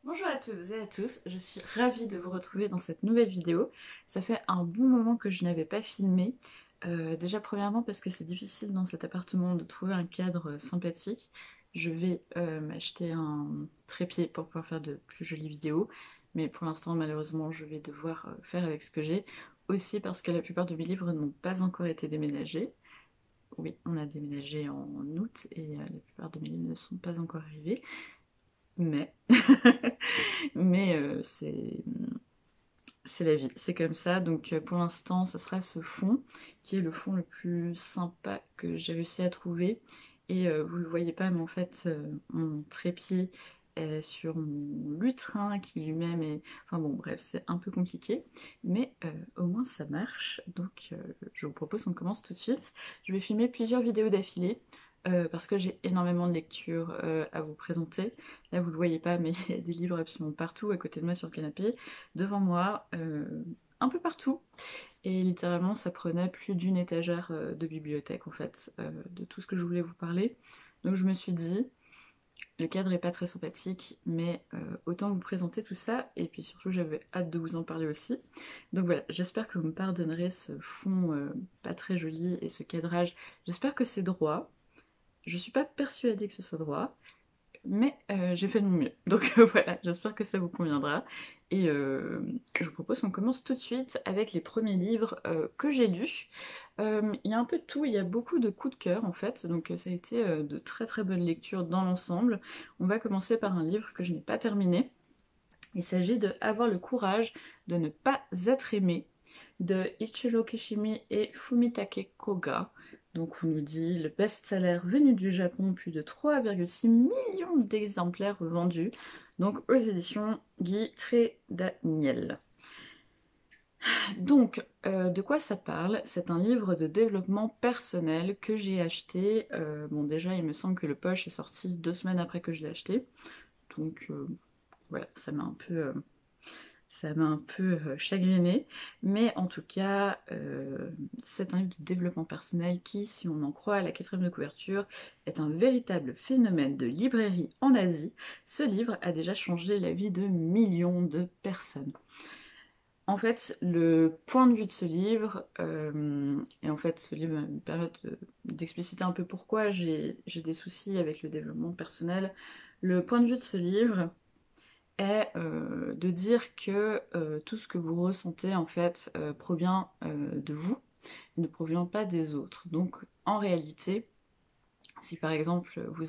Bonjour à toutes et à tous, je suis ravie de vous retrouver dans cette nouvelle vidéo. Ça fait un bon moment que je n'avais pas filmé. Déjà premièrement parce que c'est difficile dans cet appartement de trouver un cadre sympathique. Je vais m'acheter un trépied pour pouvoir faire de plus jolies vidéos. Mais pour l'instant malheureusement je vais devoir faire avec ce que j'ai. Aussi parce que la plupart de mes livres n'ont pas encore été déménagés. Oui, on a déménagé en août et la plupart de mes livres ne sont pas encore arrivés. Mais mais c'est la vie, c'est comme ça. Donc pour l'instant, ce sera ce fond qui est le fond le plus sympa que j'ai réussi à trouver. Et vous le voyez pas, mais en fait, mon trépied est sur mon lutrin qui lui-même est... Enfin bon, bref, c'est un peu compliqué. Mais au moins, ça marche. Donc je vous propose qu'on commence tout de suite. Je vais filmer plusieurs vidéos d'affilée. Parce que j'ai énormément de lectures à vous présenter. Là, vous le voyez pas, mais il y a des livres absolument partout à côté de moi sur le canapé, devant moi, un peu partout. Et littéralement, ça prenait plus d'une étagère de bibliothèque, en fait, de tout ce que je voulais vous parler. Donc je me suis dit, le cadre est pas très sympathique, mais autant vous présenter tout ça, et puis surtout j'avais hâte de vous en parler aussi. Donc voilà, j'espère que vous me pardonnerez ce fond pas très joli et ce cadrage. J'espère que c'est droit. Je suis pas persuadée que ce soit droit, mais j'ai fait de mon mieux. Donc voilà, j'espère que ça vous conviendra. Et je vous propose qu'on commence tout de suite avec les premiers livres que j'ai lus. Il y a un peu de tout, il y a beaucoup de coups de cœur en fait, donc ça a été de très très bonnes lectures dans l'ensemble. On va commencer par un livre que je n'ai pas terminé. Il s'agit de Avoir le courage de ne pas être aimé de Ichiro Kishimi et Fumitake Koga. Donc on nous dit le best-seller venu du Japon, plus de 3,6 millions d'exemplaires vendus. Donc aux éditions Guy Trédaniel. Donc de quoi ça parle? C'est un livre de développement personnel que j'ai acheté. Bon déjà il me semble que le poche est sorti 2 semaines après que je l'ai acheté. Donc voilà, ça m'a un peu chagrinée, mais en tout cas, c'est un livre de développement personnel qui, si on en croit à la quatrième de couverture, est un véritable phénomène de librairie en Asie. Ce livre a déjà changé la vie de millions de personnes. En fait, le point de vue de ce livre, et en fait ce livre me permet d'expliciter un peu pourquoi j'ai des soucis avec le développement personnel. Le point de vue de ce livre, est de dire que tout ce que vous ressentez en fait provient de vous, ne provient pas des autres. Donc en réalité, si par exemple vous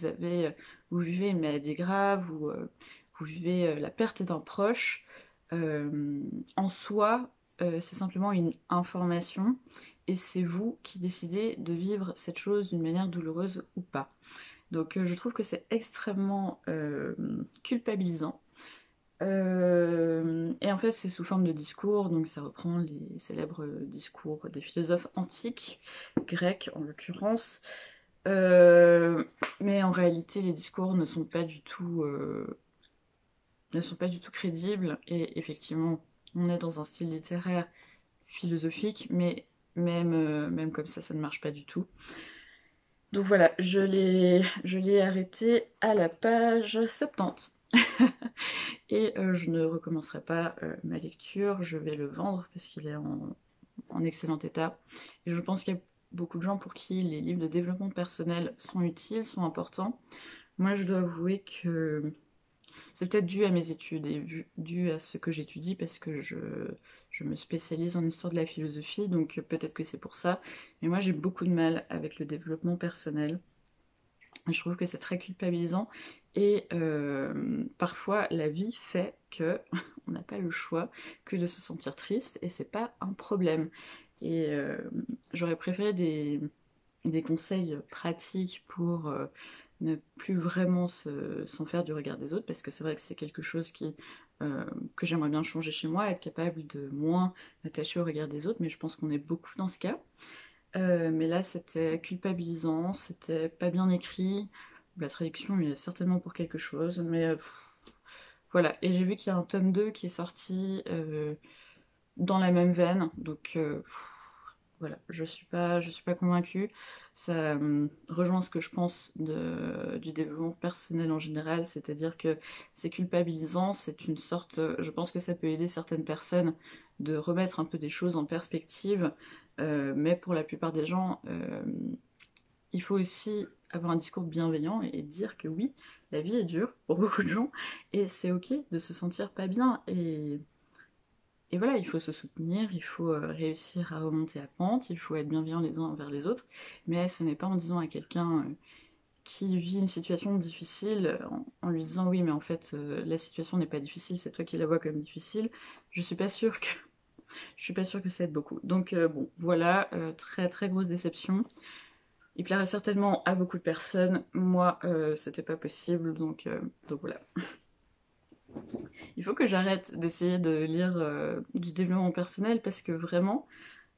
vivez une maladie grave ou vous vivez la perte d'un proche, en soi, c'est simplement une information et c'est vous qui décidez de vivre cette chose d'une manière douloureuse ou pas. Donc je trouve que c'est extrêmement culpabilisant. Et en fait, c'est sous forme de discours, donc ça reprend les célèbres discours des philosophes antiques, grecs en l'occurrence. Euh, mais en réalité, les discours ne sont pas du tout crédibles. Et effectivement, on est dans un style littéraire philosophique, mais même comme ça ne marche pas du tout. Donc voilà, je l'ai arrêté à la page 70. Et je ne recommencerai pas ma lecture, je vais le vendre parce qu'il est en excellent état. Et je pense qu'il y a beaucoup de gens pour qui les livres de développement personnel sont utiles, sont importants. Moi, je dois avouer que c'est peut-être dû à mes études et dû à ce que j'étudie parce que je me spécialise en histoire de la philosophie, donc peut-être que c'est pour ça. Mais moi, j'ai beaucoup de mal avec le développement personnel. Je trouve que c'est très culpabilisant et parfois la vie fait que on n'a pas le choix que de se sentir triste et c'est pas un problème. Et j'aurais préféré des conseils pratiques pour ne plus vraiment s'en faire du regard des autres parce que c'est vrai que c'est quelque chose que j'aimerais bien changer chez moi, être capable de moins m'attacher au regard des autres, mais je pense qu'on est beaucoup dans ce cas. Mais là, c'était culpabilisant, c'était pas bien écrit. La traduction est certainement pour quelque chose, mais voilà. Et j'ai vu qu'il y a un tome 2 qui est sorti dans la même veine, donc voilà, je suis pas convaincue. Ça rejoint ce que je pense du développement personnel en général, c'est-à-dire que c'est culpabilisant, c'est une sorte, je pense que ça peut aider certaines personnes de remettre un peu des choses en perspective, mais pour la plupart des gens, il faut aussi avoir un discours bienveillant et dire que oui, la vie est dure pour beaucoup de gens, et c'est ok de se sentir pas bien, et voilà, il faut se soutenir, il faut réussir à remonter la pente, il faut être bienveillant les uns envers les autres, mais ce n'est pas en disant à quelqu'un qui vit une situation difficile, en lui disant oui mais en fait la situation n'est pas difficile, c'est toi qui la vois comme difficile, je suis pas sûre que je suis pas sûre que ça aide beaucoup. Donc bon, voilà, très très grosse déception. Il plairait certainement à beaucoup de personnes, moi c'était pas possible, donc voilà. Il faut que j'arrête d'essayer de lire du développement personnel parce que vraiment,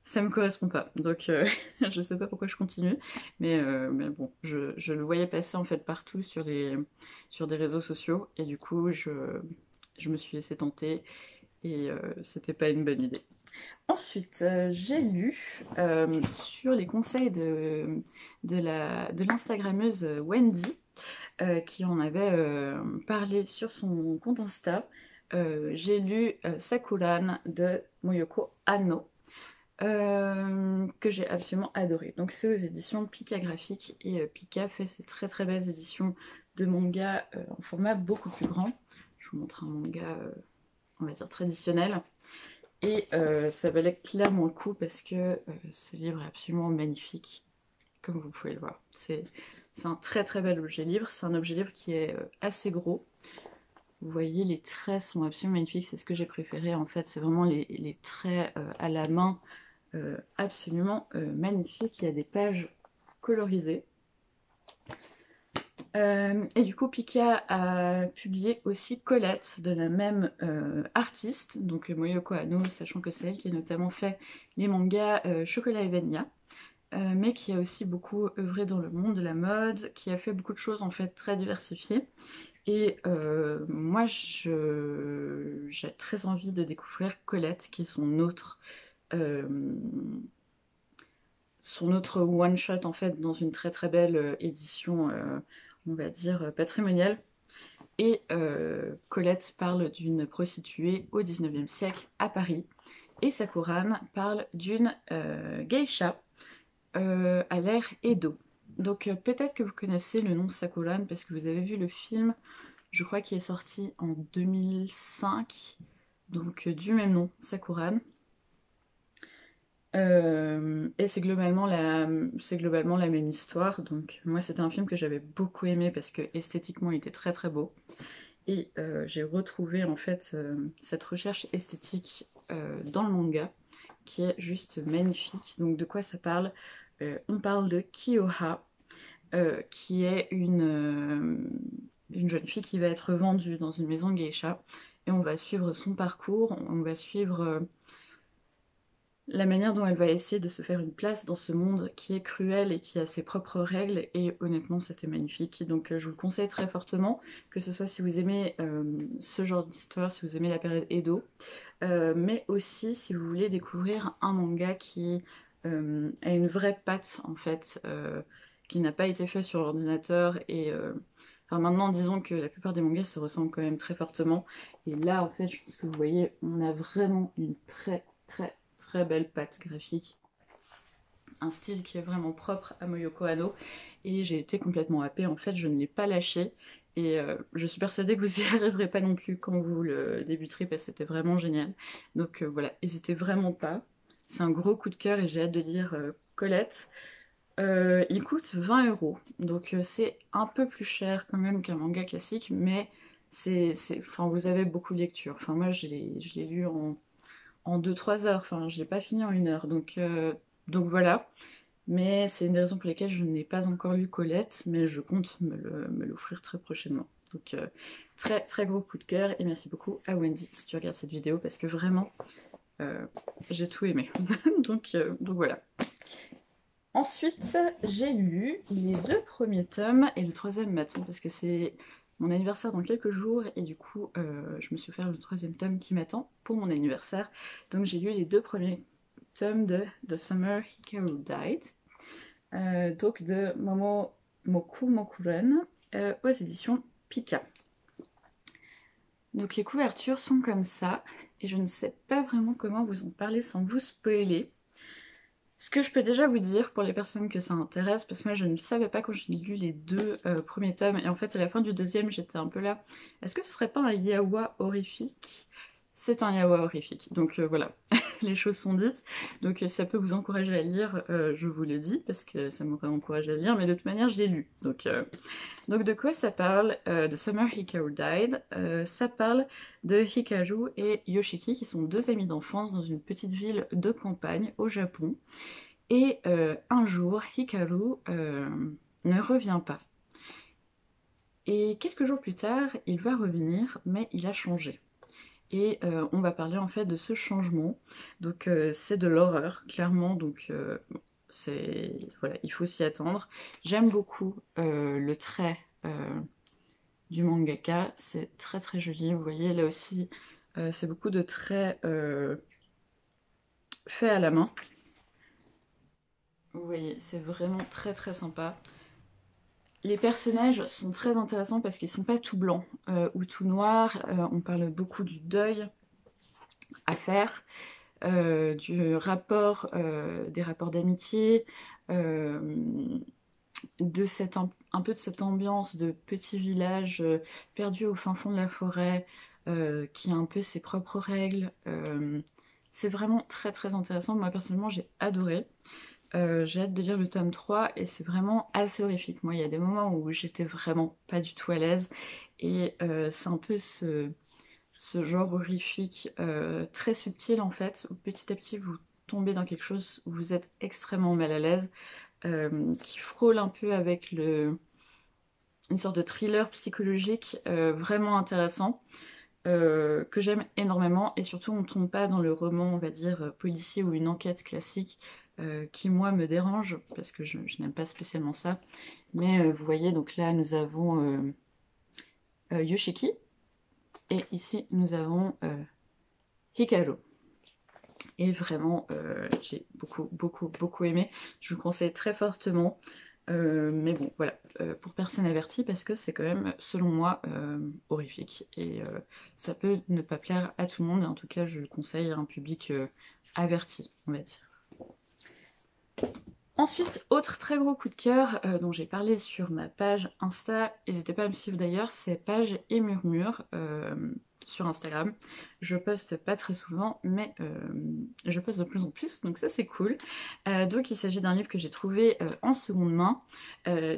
ça me correspond pas. Donc je sais pas pourquoi je continue, mais bon, je le voyais passer en fait partout sur des réseaux sociaux et du coup je me suis laissée tenter et c'était pas une bonne idée. Ensuite, j'ai lu sur les conseils de l'Instagrammeuse Wendy, qui en avait parlé sur son compte Insta. J'ai lu Sakuran de Moyoko Anno, que j'ai absolument adoré. Donc c'est aux éditions Pika Graphique, et Pika fait ces très très belles éditions de manga en format beaucoup plus grand. Je vous montre un manga, on va dire traditionnel. Et ça valait clairement le coup parce que ce livre est absolument magnifique, comme vous pouvez le voir. C'est un très très bel objet livre. C'est un objet livre qui est assez gros. Vous voyez, les traits sont absolument magnifiques. C'est ce que j'ai préféré en fait. C'est vraiment les traits à la main absolument magnifiques. Il y a des pages colorisées. Et du coup, Pika a publié aussi Colette de la même artiste, donc Moyoko Anno, sachant que c'est elle qui a notamment fait les mangas Chocolat et Vanilla, mais qui a aussi beaucoup œuvré dans le monde de la mode, qui a fait beaucoup de choses en fait très diversifiées. Et moi, j'ai très envie de découvrir Colette, qui est son autre one-shot en fait dans une très très belle édition, on va dire, patrimoniale. Et Colette parle d'une prostituée au 19e siècle à Paris. Et Sakuran parle d'une geisha à l'ère Edo. Donc peut-être que vous connaissez le nom Sakuran parce que vous avez vu le film, je crois qu'il est sorti en 2005, donc du même nom, Sakuran. Et c'est globalement la même histoire. Donc moi c'était un film que j'avais beaucoup aimé parce que esthétiquement il était très très beau. Et j'ai retrouvé en fait cette recherche esthétique dans le manga qui est juste magnifique. Donc de quoi ça parle? On parle de Kiyoha, qui est une jeune fille qui va être vendue dans une maison de geisha. Et on va suivre son parcours, on va suivre la manière dont elle va essayer de se faire une place dans ce monde qui est cruel et qui a ses propres règles, et honnêtement c'était magnifique. Donc je vous le conseille très fortement, que ce soit si vous aimez ce genre d'histoire, si vous aimez la période Edo, mais aussi si vous voulez découvrir un manga qui a une vraie patte en fait, qui n'a pas été fait sur l'ordinateur, et enfin maintenant disons que la plupart des mangas se ressemblent quand même très fortement, et là en fait je pense que vous voyez on a vraiment une très très très belle patte graphique, un style qui est vraiment propre à Moyoko Anno, et j'ai été complètement happée. En fait je ne l'ai pas lâché, et je suis persuadée que vous y arriverez pas non plus quand vous le débuterez parce que c'était vraiment génial. Donc voilà, n'hésitez vraiment pas, c'est un gros coup de cœur et j'ai hâte de lire Colette. Il coûte 20 €, donc c'est un peu plus cher quand même qu'un manga classique, mais enfin, vous avez beaucoup de lecture. Enfin moi je l'ai lu en 2-3 heures, enfin je l'ai pas fini en 1 heure, donc voilà. Mais c'est une des raisons pour lesquelles je n'ai pas encore lu Colette, mais je compte me l'offrir très prochainement. Donc très très gros coup de cœur, et merci beaucoup à Wendy si tu regardes cette vidéo parce que vraiment j'ai tout aimé. donc voilà. Ensuite j'ai lu les 2 premiers tomes et le 3e m'attend parce que c'est mon anniversaire dans quelques jours, et du coup je me suis offert le 3e tome qui m'attend pour mon anniversaire. Donc j'ai lu les 2 premiers tome de The Summer Hikaru Died, donc de Momomoku Mokuren, aux éditions Pika. Donc les couvertures sont comme ça, et je ne sais pas vraiment comment vous en parler sans vous spoiler. Ce que je peux déjà vous dire pour les personnes que ça intéresse, parce que moi je ne savais pas quand j'ai lu les deux premiers tomes, et en fait à la fin du deuxième j'étais un peu là, est-ce que ce serait pas un yaoi horrifique? C'est un yaoi horrifique, donc voilà, les choses sont dites. Donc ça peut vous encourager à lire, je vous le dis, parce que ça m'aurait encouragé à lire, mais de toute manière je l'ai lu. Donc de quoi ça parle? De Summer Hikaru Died. Ça parle de Hikaru et Yoshiki, qui sont deux amis d'enfance dans une petite ville de campagne au Japon. Et un jour, Hikaru ne revient pas. Et quelques jours plus tard, il va revenir, mais il a changé. Et on va parler en fait de ce changement. Donc c'est de l'horreur, clairement, donc voilà, il faut s'y attendre. J'aime beaucoup le trait du mangaka, c'est très très joli. Vous voyez, là aussi, c'est beaucoup de traits faits à la main. Vous voyez, c'est vraiment très très sympa. Les personnages sont très intéressants parce qu'ils sont pas tout blancs ou tout noirs. On parle beaucoup du deuil à faire, du rapport, des rapports d'amitié, de un peu de cette ambiance de petit village perdu au fin fond de la forêt, qui a un peu ses propres règles. C'est vraiment très très intéressant. Moi personnellement j'ai adoré. J'ai hâte de lire le tome 3 et c'est vraiment assez horrifique. Moi il y a des moments où j'étais vraiment pas du tout à l'aise et c'est un peu ce genre horrifique très subtil en fait, où petit à petit vous tombez dans quelque chose où vous êtes extrêmement mal à l'aise, qui frôle un peu avec une sorte de thriller psychologique vraiment intéressant, que j'aime énormément, et surtout on ne tombe pas dans le roman, on va dire, policier ou une enquête classique, qui moi me dérange, parce que je n'aime pas spécialement ça. Mais vous voyez, donc là nous avons Yoshiki, et ici nous avons Hikaru. Et vraiment, j'ai beaucoup aimé. Je vous conseille très fortement. Mais bon, voilà, pour personne avertie, parce que c'est quand même, selon moi, horrifique. Et ça peut ne pas plaire à tout le monde. Et en tout cas, je le conseille à un public averti, on va dire. Ensuite, autre très gros coup de cœur dont j'ai parlé sur ma page Insta, n'hésitez pas à me suivre d'ailleurs, c'est Page et Murmure sur Instagram. Je poste pas très souvent, mais je poste de plus en plus, donc ça c'est cool. Donc il s'agit d'un livre que j'ai trouvé en seconde main,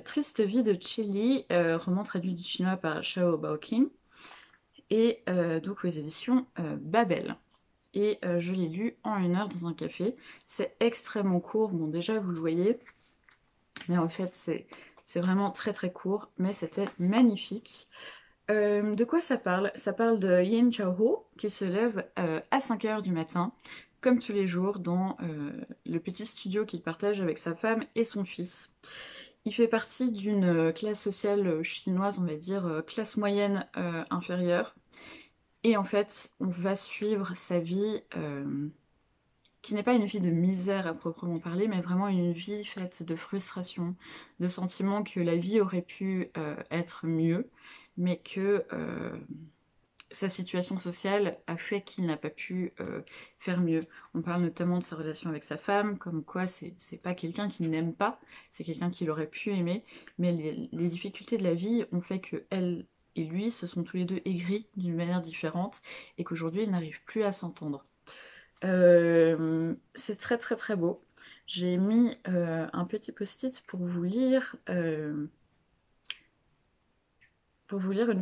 Triste vie de Chili, roman traduit du chinois par Xiao Baoqing, et donc aux éditions Babel. Et je l'ai lu en 1 heure dans un café. C'est extrêmement court, bon déjà vous le voyez, mais en fait c'est vraiment très très court, mais c'était magnifique. De quoi ça parle? Ça parle de Yin Chao-ho qui se lève à 5 heures du matin, comme tous les jours, dans le petit studio qu'il partage avec sa femme et son fils. Il fait partie d'une classe sociale chinoise, on va dire classe moyenne inférieure. Et en fait, on va suivre sa vie, qui n'est pas une vie de misère à proprement parler, mais vraiment une vie faite de frustration, de sentiments que la vie aurait pu être mieux, mais que sa situation sociale a fait qu'il n'a pas pu faire mieux. On parle notamment de sa relation avec sa femme, comme quoi c'est pas quelqu'un qui n'aime pas, c'est quelqu'un qu'il aurait pu aimer, mais les difficultés de la vie ont fait que elle et lui se sont tous les deux aigris d'une manière différente et qu'aujourd'hui ils n'arrivent plus à s'entendre. C'est très très très beau. J'ai mis un petit post-it pour vous lire une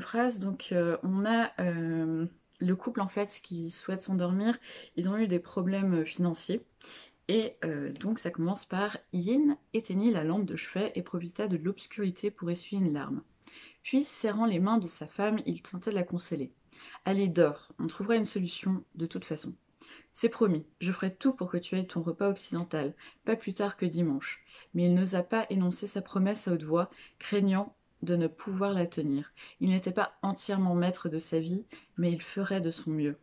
phrase. Donc on a le couple en fait qui souhaite s'endormir. Ils ont eu des problèmes financiers. Et donc ça commence par Yin éteignit la lampe de chevet et profita de l'obscurité pour essuyer une larme. Puis, serrant les mains de sa femme, il tentait de la consoler. Allez, dors, on trouvera une solution de toute façon. C'est promis, je ferai tout pour que tu aies ton repas occidental, pas plus tard que dimanche. Mais il n'osa pas énoncer sa promesse à haute voix, craignant de ne pouvoir la tenir. Il n'était pas entièrement maître de sa vie, mais il ferait de son mieux.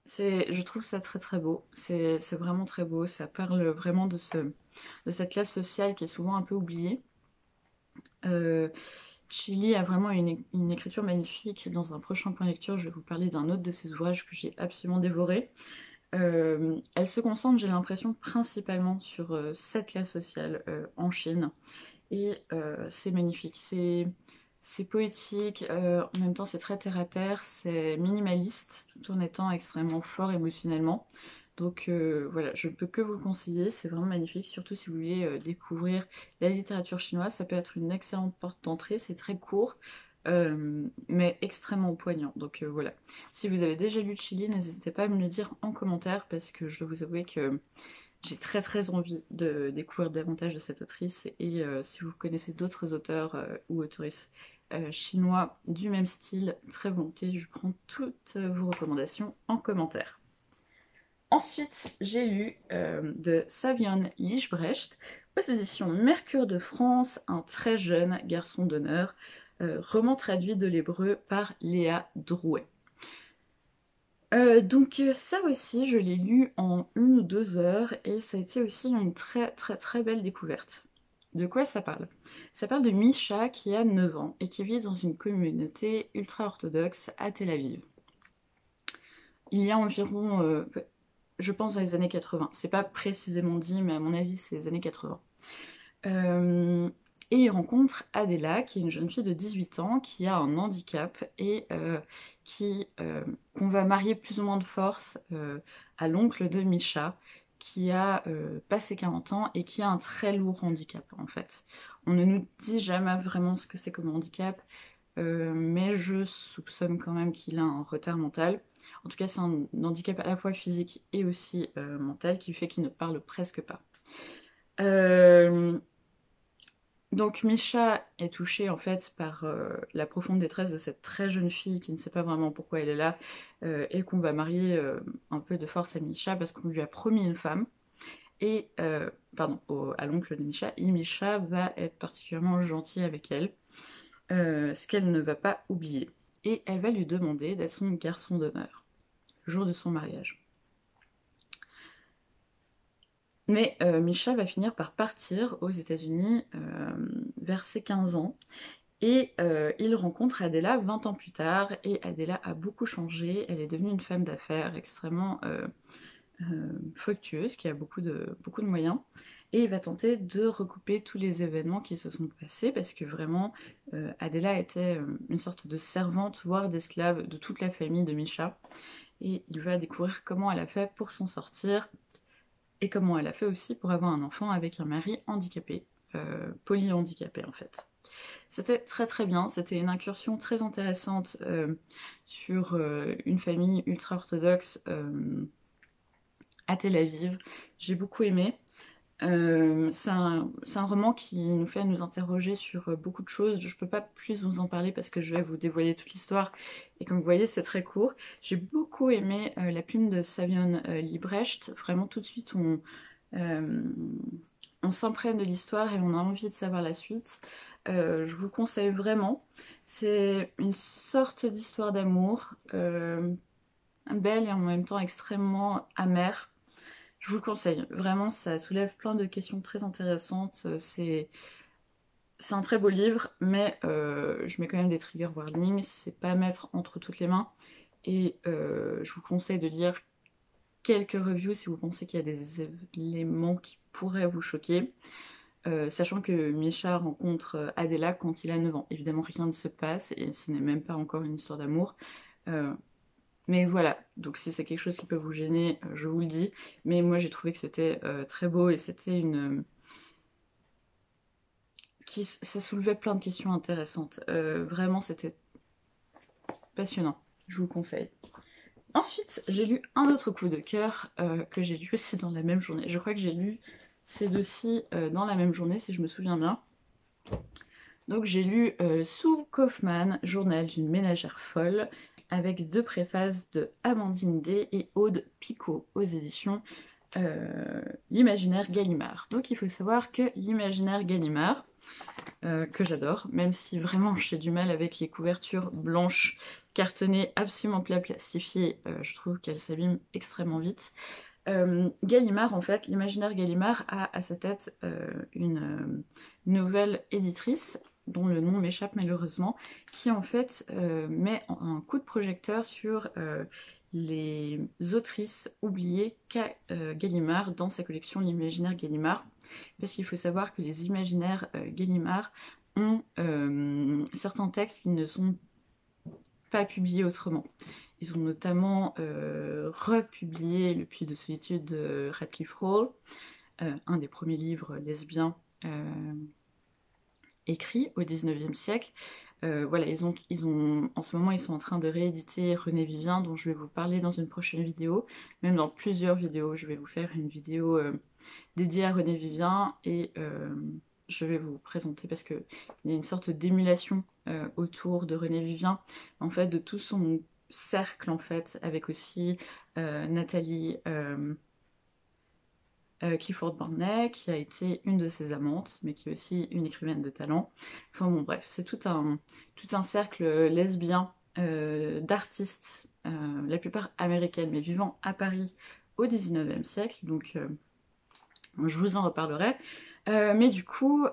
Je trouve ça très très beau, c'est vraiment très beau, ça parle vraiment de cette classe sociale qui est souvent un peu oubliée. Euh, Chili a vraiment une écriture magnifique. Dans un prochain point lecture, je vais vous parler d'un autre de ses ouvrages que j'ai absolument dévoré. Elle se concentre, j'ai l'impression, principalement sur cette classe sociale en Chine. Et c'est magnifique, c'est poétique, en même temps c'est très terre à terre, c'est minimaliste, tout en étant extrêmement fort émotionnellement. Donc voilà, je ne peux que vous le conseiller, c'est vraiment magnifique, surtout si vous voulez découvrir la littérature chinoise, ça peut être une excellente porte d'entrée, c'est très court, mais extrêmement poignant. Donc voilà, si vous avez déjà lu Chili, n'hésitez pas à me le dire en commentaire, parce que je dois vous avouer que j'ai très très envie de découvrir davantage de cette autrice, et si vous connaissez d'autres auteurs ou autrices chinois du même style, très volontiers, je prends toutes vos recommandations en commentaire. Ensuite, j'ai lu de Savion Lichtbrecht aux éditions Mercure de France, Un très jeune garçon d'honneur, roman traduit de l'hébreu par Léa Drouet. Donc ça aussi, je l'ai lu en 1 ou 2 heures et ça a été aussi une très très très belle découverte. De quoi ça parle? Ça parle de Misha qui a 9 ans et qui vit dans une communauté ultra-orthodoxe à Tel Aviv. Il y a environ, je pense dans les années 80, c'est pas précisément dit mais à mon avis c'est les années 80. Et il rencontre Adela, qui est une jeune fille de 18 ans, qui a un handicap et qu'on va marier plus ou moins de force à l'oncle de Misha, qui a passé 40 ans et qui a un très lourd handicap en fait. On ne nous dit jamais vraiment ce que c'est comme handicap, mais je soupçonne quand même qu'il a un retard mental. En tout cas, c'est un handicap à la fois physique et aussi mental qui fait qu'il ne parle presque pas. Donc Misha est touchée en fait par la profonde détresse de cette très jeune fille qui ne sait pas vraiment pourquoi elle est là et qu'on va marier un peu de force à Misha parce qu'on lui a promis une femme et à l'oncle de Misha, et Misha va être particulièrement gentil avec elle, ce qu'elle ne va pas oublier, et elle va lui demander d'être son garçon d'honneur le jour de son mariage. Mais Misha va finir par partir aux États-Unis vers ses 15 ans. Et il rencontre Adela 20 ans plus tard. Et Adela a beaucoup changé. Elle est devenue une femme d'affaires extrêmement fructueuse, qui a beaucoup de moyens. Et il va tenter de recouper tous les événements qui se sont passés. Parce que vraiment, Adela était une sorte de servante, voire d'esclave de toute la famille de Misha. Et il va découvrir comment elle a fait pour s'en sortir. Et comment elle a fait aussi pour avoir un enfant avec un mari handicapé, polyhandicapé en fait. C'était très très bien, c'était une incursion très intéressante sur une famille ultra-orthodoxe à Tel Aviv. J'ai beaucoup aimé. C'est un roman qui nous fait nous interroger sur beaucoup de choses. Je ne peux pas plus vous en parler parce que je vais vous dévoiler toute l'histoire. Et comme vous voyez, c'est très court. J'ai beaucoup aimé la plume de Savion Liebrecht. Vraiment, tout de suite, on s'imprègne de l'histoire et on a envie de savoir la suite. Je vous conseille vraiment. C'est une sorte d'histoire d'amour, belle et en même temps extrêmement amère. Je vous le conseille, vraiment, ça soulève plein de questions très intéressantes. C'est un très beau livre, mais je mets quand même des trigger warnings, c'est pas à mettre entre toutes les mains. Et je vous conseille de lire quelques reviews si vous pensez qu'il y a des éléments qui pourraient vous choquer. Sachant que Misha rencontre Adela quand il a 9 ans. Évidemment, rien ne se passe et ce n'est même pas encore une histoire d'amour. Mais voilà, donc si c'est quelque chose qui peut vous gêner, je vous le dis. Mais moi j'ai trouvé que c'était très beau et c'était ça soulevait plein de questions intéressantes. Vraiment c'était passionnant, je vous le conseille. Ensuite, j'ai lu un autre coup de cœur que j'ai lu aussi dans la même journée. Je crois que j'ai lu ces deux-ci dans la même journée, si je me souviens bien. Donc j'ai lu Sue Kaufman, Journal d'une ménagère folle, avec 2 préfaces de Amandine D et Aude Picot aux éditions l'Imaginaire Gallimard. Donc il faut savoir que l'Imaginaire Gallimard, que j'adore, même si vraiment j'ai du mal avec les couvertures blanches cartonnées absolument plastifiées, je trouve qu'elles s'abîment extrêmement vite. Gallimard, en fait, l'imaginaire Gallimard a à sa tête une nouvelle éditrice dont le nom m'échappe malheureusement, qui en fait met un coup de projecteur sur les autrices oubliées qu'a Gallimard dans sa collection L'imaginaire Gallimard, parce qu'il faut savoir que les imaginaires Gallimard ont certains textes qui ne sont pas publiés autrement. Ils ont notamment republié Le Puits de solitude de Radcliffe Hall, un des premiers livres lesbiens écrits au XIXe siècle. Voilà, en ce moment, ils sont en train de rééditer René Vivien, dont je vais vous parler dans une prochaine vidéo, même dans plusieurs vidéos. Je vais vous faire une vidéo dédiée à René Vivien et je vais vous présenter, parce qu'il y a une sorte d'émulation autour de René Vivien, en fait, de tout son cercle, en fait, avec aussi Nathalie Clifford Barnett, qui a été une de ses amantes, mais qui est aussi une écrivaine de talent. Enfin bon, bref, c'est tout un cercle lesbien d'artistes, la plupart américaines, mais vivant à Paris au XIXe siècle, donc je vous en reparlerai. Mais du coup,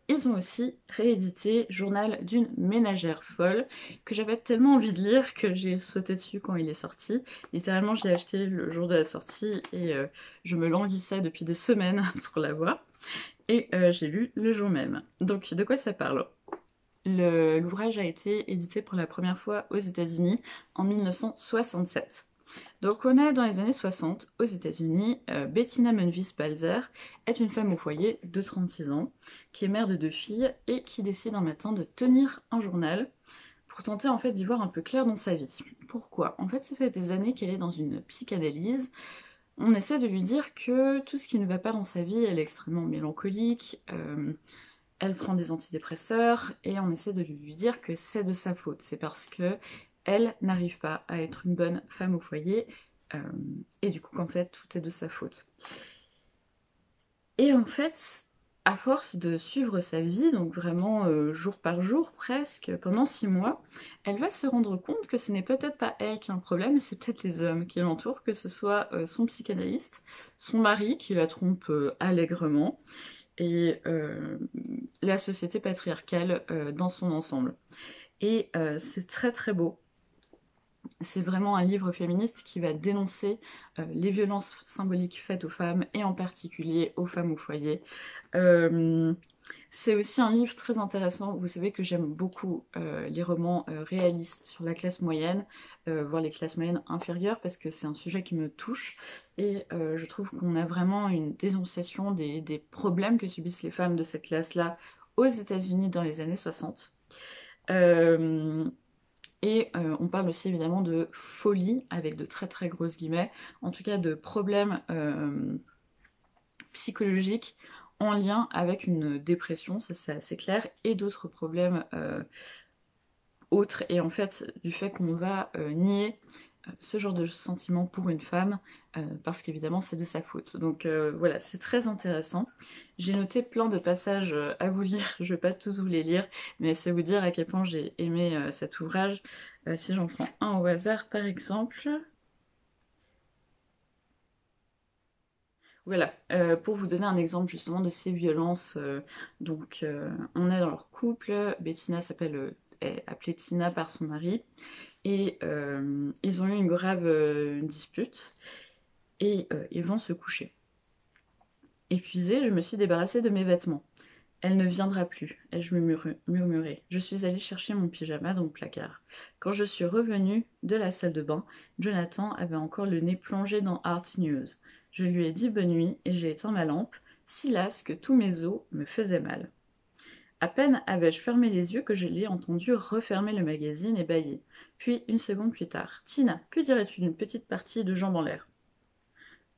ils ont aussi réédité Journal d'une ménagère folle, que j'avais tellement envie de lire que j'ai sauté dessus quand il est sorti. Littéralement, je l'ai acheté le jour de la sortie et je me languissais depuis des semaines pour l'avoir. Et j'ai lu le jour même. Donc, de quoi ça parle? L'ouvrage a été édité pour la première fois aux États-Unis en 1967. Donc on est dans les années 60 aux États-Unis. Bettina Munvis-Balzer est une femme au foyer de 36 ans qui est mère de 2 filles et qui décide un matin de tenir un journal pour tenter en fait d'y voir un peu clair dans sa vie. Pourquoi? En fait, ça fait des années qu'elle est dans une psychanalyse. On essaie de lui dire que tout ce qui ne va pas dans sa vie, elle est extrêmement mélancolique, elle prend des antidépresseurs et on essaie de lui dire que c'est de sa faute. C'est parce que elle n'arrive pas à être une bonne femme au foyer et du coup qu'en fait tout est de sa faute. Et en fait, à force de suivre sa vie, donc vraiment jour par jour presque, pendant 6 mois, elle va se rendre compte que ce n'est peut-être pas elle qui a un problème, mais c'est peut-être les hommes qui l'entourent, que ce soit son psychanalyste, son mari qui la trompe allègrement, et la société patriarcale dans son ensemble. Et c'est très très beau. C'est vraiment un livre féministe qui va dénoncer les violences symboliques faites aux femmes, et en particulier aux femmes au foyer. C'est aussi un livre très intéressant. Vous savez que j'aime beaucoup les romans réalistes sur la classe moyenne, voire les classes moyennes inférieures, parce que c'est un sujet qui me touche, et je trouve qu'on a vraiment une dénonciation des problèmes que subissent les femmes de cette classe-là aux États-Unis dans les années 60. Et on parle aussi évidemment de folie, avec de très très grosses guillemets, en tout cas de problèmes psychologiques en lien avec une dépression, ça c'est assez clair, et d'autres problèmes autres, et en fait du fait qu'on va nier ce genre de sentiment pour une femme, parce qu'évidemment c'est de sa faute. Donc voilà, c'est très intéressant. J'ai noté plein de passages à vous lire, je vais pas tous vous les lire, mais c'est vous dire à quel point j'ai aimé cet ouvrage. Si j'en prends un au hasard par exemple... Voilà, pour vous donner un exemple justement de ces violences, donc on est dans leur couple, Bettina est appelée Tina par son mari, et ils ont eu une grave dispute, et ils vont se coucher. Épuisée, je me suis débarrassée de mes vêtements. Elle ne viendra plus, ai-je murmuré. Je suis allée chercher mon pyjama dans le placard. Quand je suis revenue de la salle de bain, Jonathan avait encore le nez plongé dans Art News. Je lui ai dit bonne nuit et j'ai éteint ma lampe, si lasse que tous mes os me faisaient mal. À peine avais-je fermé les yeux que je l'ai entendu refermer le magazine et bâiller. Puis, une seconde plus tard, « Tina, que dirais-tu d'une petite partie de jambes en l'air » ?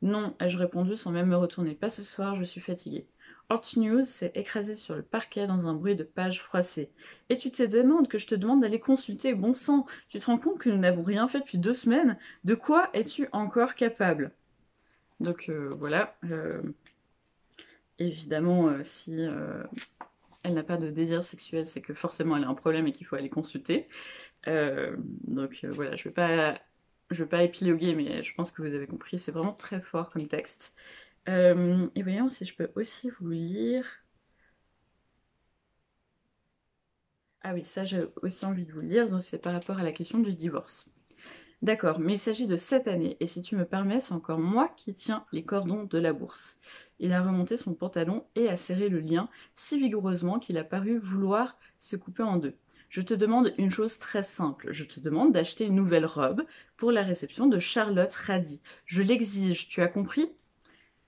Non, ai-je répondu sans même me retourner. Pas ce soir, je suis fatiguée. Art News s'est écrasé sur le parquet dans un bruit de pages froissées. Et tu te demandes que je te demande d'aller consulter, bon sang, tu te rends compte que nous n'avons rien fait depuis 2 semaines? De quoi es-tu encore capable? Donc voilà, évidemment, si elle n'a pas de désir sexuel, c'est que forcément elle a un problème et qu'il faut aller consulter. Voilà, je vais pas épiloguer, mais je pense que vous avez compris, c'est vraiment très fort comme texte. Et voyons si je peux aussi vous lire... Ah oui, ça j'ai aussi envie de vous le lire, donc c'est par rapport à la question du divorce. D'accord, mais il s'agit de cette année, et si tu me permets, c'est encore moi qui tiens les cordons de la bourse. Il a remonté son pantalon et a serré le lien si vigoureusement qu'il a paru vouloir se couper en deux. Je te demande une chose très simple, je te demande d'acheter une nouvelle robe pour la réception de Charlotte Radi. Je l'exige, tu as compris?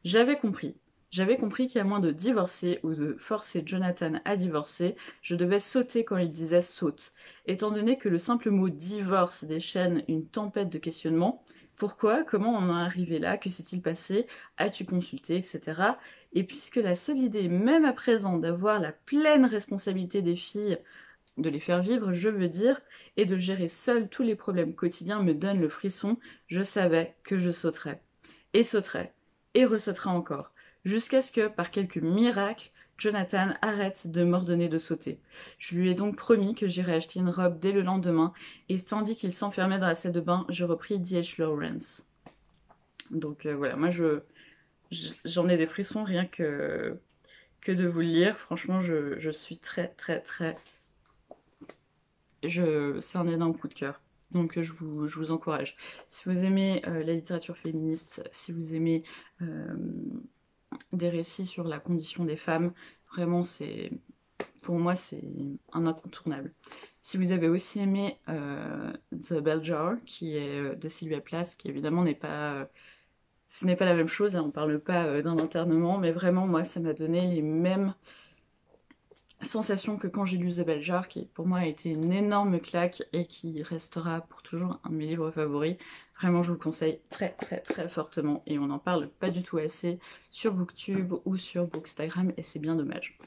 J'avais compris. J'avais compris qu'à moins de divorcer ou de forcer Jonathan à divorcer, je devais sauter quand il disait saute. Étant donné que le simple mot divorce déchaîne une tempête de questionnements, pourquoi, comment on en est arrivé là, que s'est-il passé, as-tu consulté, etc. Et puisque la seule idée, même à présent, d'avoir la pleine responsabilité des filles, de les faire vivre, je veux dire, et de gérer seule tous les problèmes quotidiens me donne le frisson, je savais que je sauterais. Et sauterais et ressautera encore, jusqu'à ce que, par quelque miracle, Jonathan arrête de m'ordonner de sauter. Je lui ai donc promis que j'irais acheter une robe dès le lendemain, et tandis qu'il s'enfermait dans la salle de bain, je repris D.H. Lawrence. Donc voilà, moi j'en ai des frissons rien que de vous le lire. Franchement, je suis très très très... C'est un énorme coup de cœur. Donc je vous encourage. Si vous aimez la littérature féministe, si vous aimez des récits sur la condition des femmes, vraiment pour moi c'est un incontournable. Si vous avez aussi aimé The Bell Jar, qui est de Sylvia Plath, qui évidemment ce n'est pas la même chose, hein, on parle pas d'un internement, mais vraiment moi ça m'a donné les mêmes sensation que quand j'ai lu The Bell Jar, qui pour moi a été une énorme claque et qui restera pour toujours un de mes livres favoris. Vraiment, je vous le conseille très très très fortement et on n'en parle pas du tout assez sur Booktube ou sur Bookstagram et c'est bien dommage.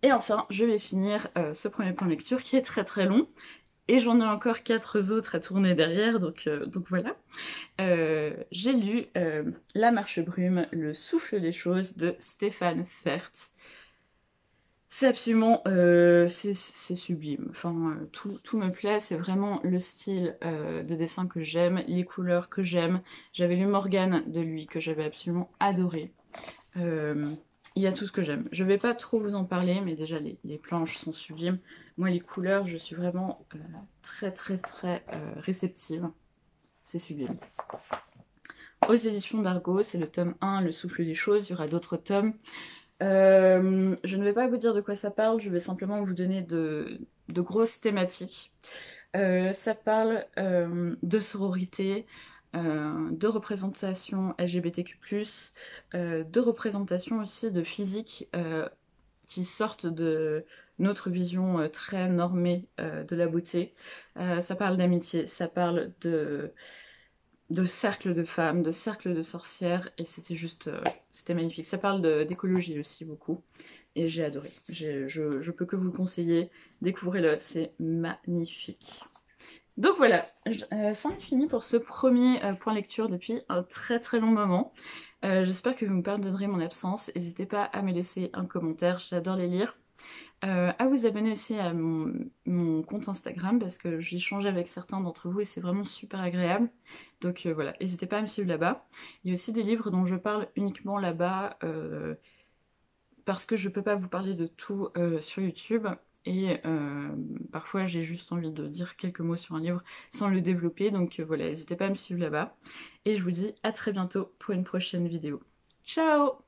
Et enfin, je vais finir ce premier point de lecture qui est très très long. Et j'en ai encore 4 autres à tourner derrière, donc voilà. J'ai lu La Marche Brume, Le Souffle des Choses de Stéphane Fert. C'est absolument... c'est sublime. Enfin, tout me plaît. C'est vraiment le style de dessin que j'aime, les couleurs que j'aime. J'avais lu Morgane de lui, que j'avais absolument adoré. Il y a tout ce que j'aime. Je vais pas trop vous en parler, mais déjà, les planches sont sublimes. Moi, les couleurs, je suis vraiment très, très, très réceptive. C'est sublime. Aux éditions d'Argo, c'est le tome 1, Le Souffle des Choses. Il y aura d'autres tomes. Je ne vais pas vous dire de quoi ça parle, je vais simplement vous donner de grosses thématiques. Ça parle de sororité, de représentation LGBTQ+, de représentation aussi de physique qui sortent de notre vision très normée de la beauté. Ça parle d'amitié, ça parle de cercles de femmes, de cercles de sorcières, et c'était juste, c'était magnifique. Ça parle d'écologie aussi beaucoup, et j'ai adoré. Je peux que vous le conseiller, découvrez-le, c'est magnifique. Donc voilà, c'en est fini pour ce premier point lecture depuis un très très long moment. J'espère que vous me pardonnerez mon absence, n'hésitez pas à me laisser un commentaire, j'adore les lire. À vous abonner aussi à mon compte Instagram parce que j'échange avec certains d'entre vous et c'est vraiment super agréable. Donc voilà, n'hésitez pas à me suivre là-bas. Il y a aussi des livres dont je parle uniquement là-bas parce que je peux pas vous parler de tout sur YouTube. Et parfois j'ai juste envie de dire quelques mots sur un livre sans le développer. Donc voilà, n'hésitez pas à me suivre là-bas. Et je vous dis à très bientôt pour une prochaine vidéo. Ciao!